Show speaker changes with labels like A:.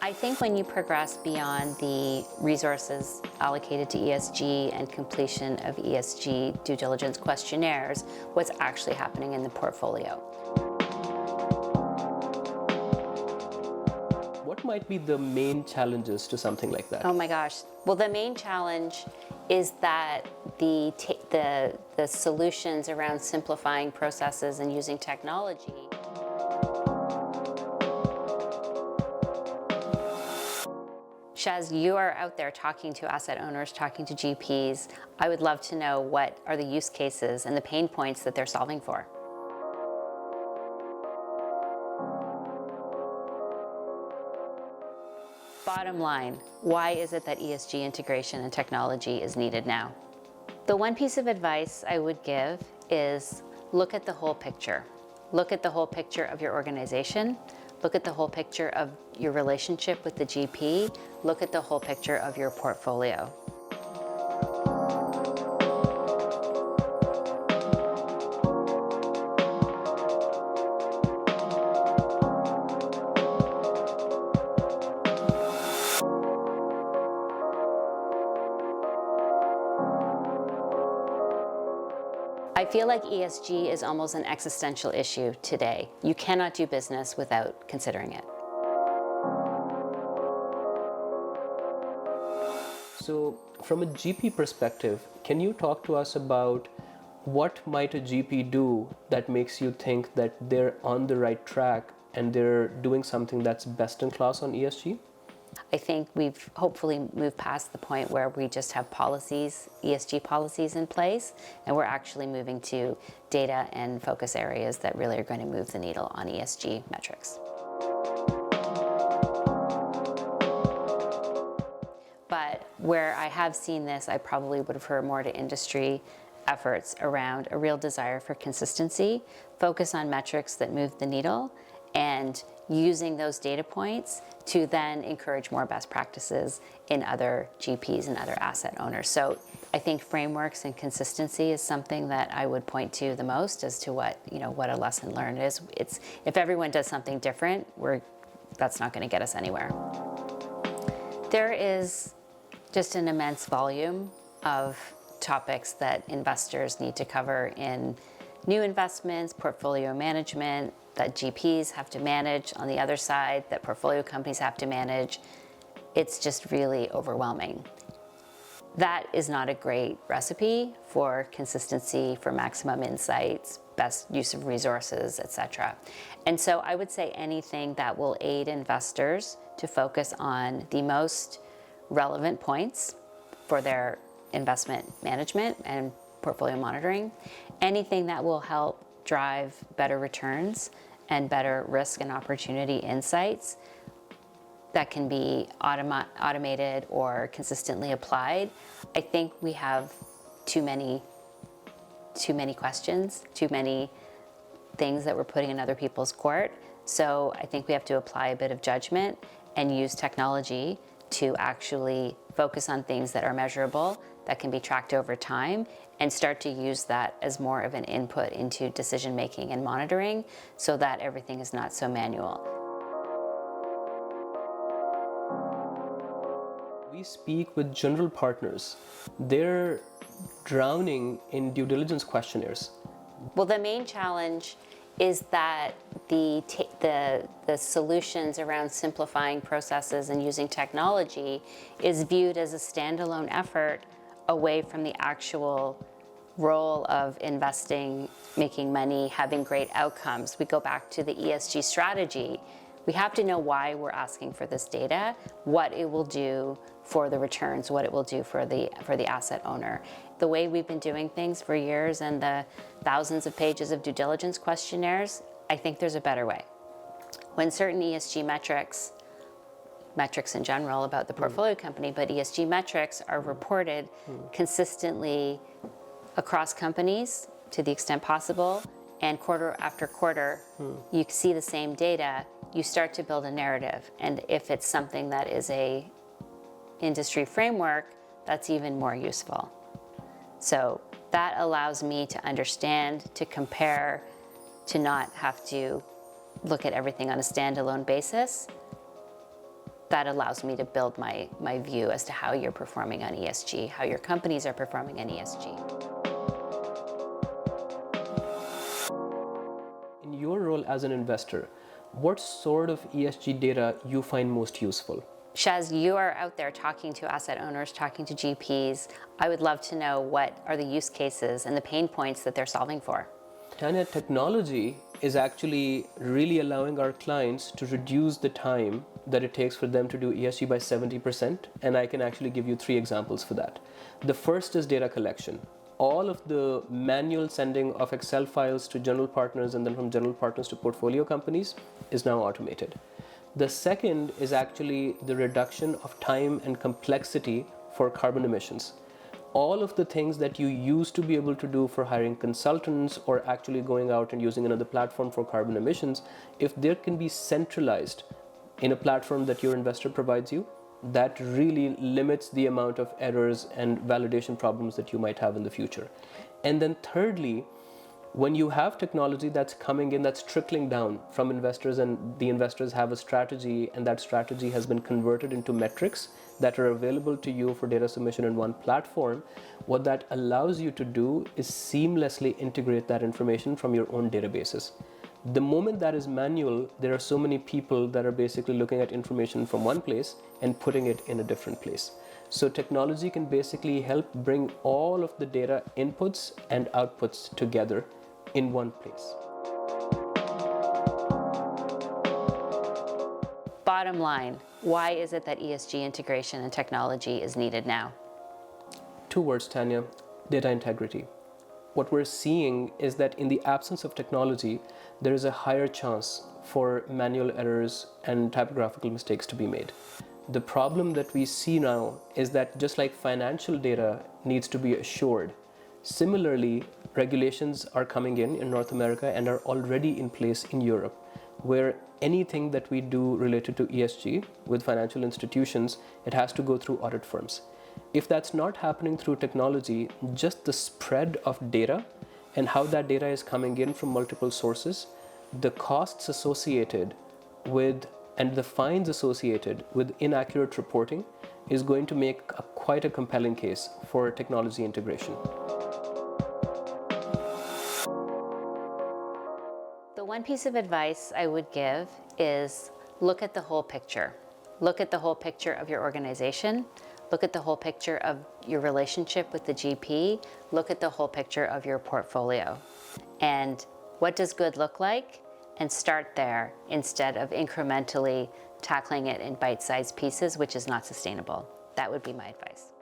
A: I think when you progress beyond the resources allocated to ESG and completion of ESG due diligence questionnaires, what's actually happening in the portfolio.
B: What might be the main challenges to something like that?
A: Oh my gosh. Well, the main challenge is that the solutions around simplifying processes and using technology Shaz, you are out there talking to asset owners, talking to GPs. I would love to know what are the use cases and the pain points that they're solving for. Bottom line, why is it that ESG integration and technology is needed now? The one piece of advice I would give is look at the whole picture. Look at the whole picture of your organization. Look at the whole picture of your relationship with the GP. Look at the whole picture of your portfolio. I feel like ESG is almost an existential issue today. You cannot do business without considering it.
B: So from a GP perspective, can you talk to us about what might a GP do that makes you think that they're on the right track and they're doing something that's best in class on ESG?
A: I think we've hopefully moved past the point where we just have policies, ESG policies in place, and we're actually moving to data and focus areas that really are going to move the needle on ESG metrics. But where I have seen this, I probably would have heard more to industry efforts around a real desire for consistency, focus on metrics that move the needle, and using those data points to then encourage more best practices in other GPs and other asset owners. So I think frameworks and consistency is something that I would point to the most as to what a lesson learned is. It's if everyone does something different, that's not going to get us anywhere. There is just an immense volume of topics that investors need to cover in new investments, portfolio management, that GPs have to manage on the other side, that portfolio companies have to manage. It's just really overwhelming. That is not a great recipe for consistency, for maximum insights, best use of resources, etc. And so I would say anything that will aid investors to focus on the most relevant points for their investment management and portfolio monitoring, anything that will help drive better returns and better risk and opportunity insights that can be automated or consistently applied. I think we have too many questions, too many things that we're putting in other people's court. So I think we have to apply a bit of judgment and use technology to actually focus on things that are measurable, that can be tracked over time, and start to use that as more of an input into decision making and monitoring so that everything is not so manual.
B: We speak with general partners. They're drowning in due diligence questionnaires.
A: Well, the main challenge is that the solutions around simplifying processes and using technology is viewed as a standalone effort away from the actual role of investing, making money, having great outcomes. We go back to the ESG strategy. We have to know why we're asking for this data, what it will do for the returns, what it will do for the asset owner. The way we've been doing things for years and the thousands of pages of due diligence questionnaires, I think there's a better way. When certain ESG metrics in general about the portfolio company, but ESG metrics are reported consistently across companies to the extent possible, and quarter after quarter, you see the same data, you start to build a narrative. And if it's something that is a industry framework, that's even more useful. So that allows me to understand, to compare, to not have to look at everything on a standalone basis. that allows me to build my view as to how you're performing on ESG, how your companies are performing on ESG.
B: In your role as an investor, what sort of ESG data you find most useful?
A: Shaz, you are out there talking to asset owners, talking to GPs. I would love to know what are the use cases and the pain points that they're solving for.
B: Tanya, technology is actually really allowing our clients to reduce the time that it takes for them to do ESG by 70%, and I can actually give you 3 examples for that. The first is data collection. All of the manual sending of Excel files to general partners and then from general partners to portfolio companies is now automated. The second is actually the reduction of time and complexity for carbon emissions. All of the things that you used to be able to do for hiring consultants or actually going out and using another platform for carbon emissions, if there can be centralized in a platform that your investor provides you, that really limits the amount of errors and validation problems that you might have in the future. And then thirdly, when you have technology that's coming in, that's trickling down from investors, and the investors have a strategy, and that strategy has been converted into metrics that are available to you for data submission in one platform, what that allows you to do is seamlessly integrate that information from your own databases. The moment that is manual, there are so many people that are basically looking at information from one place and putting it in a different place. So technology can basically help bring all of the data inputs and outputs together in one place.
A: Bottom line, why is it that ESG integration and technology is needed now?
B: 2 words, Tanya: data integrity. What we're seeing is that in the absence of technology, there is a higher chance for manual errors and typographical mistakes to be made. The problem that we see now is that just like financial data needs to be assured, similarly, regulations are coming in North America and are already in place in Europe, where anything that we do related to ESG with financial institutions, it has to go through audit firms. If that's not happening through technology, just the spread of data and how that data is coming in from multiple sources, the costs associated with and the fines associated with inaccurate reporting is going to make quite a compelling case for technology integration.
A: The one piece of advice I would give is look at the whole picture. Look at the whole picture of your organization. Look at the whole picture of your relationship with the GP. Look at the whole picture of your portfolio. And what does good look like? And start there instead of incrementally tackling it in bite-sized pieces, which is not sustainable. That would be my advice.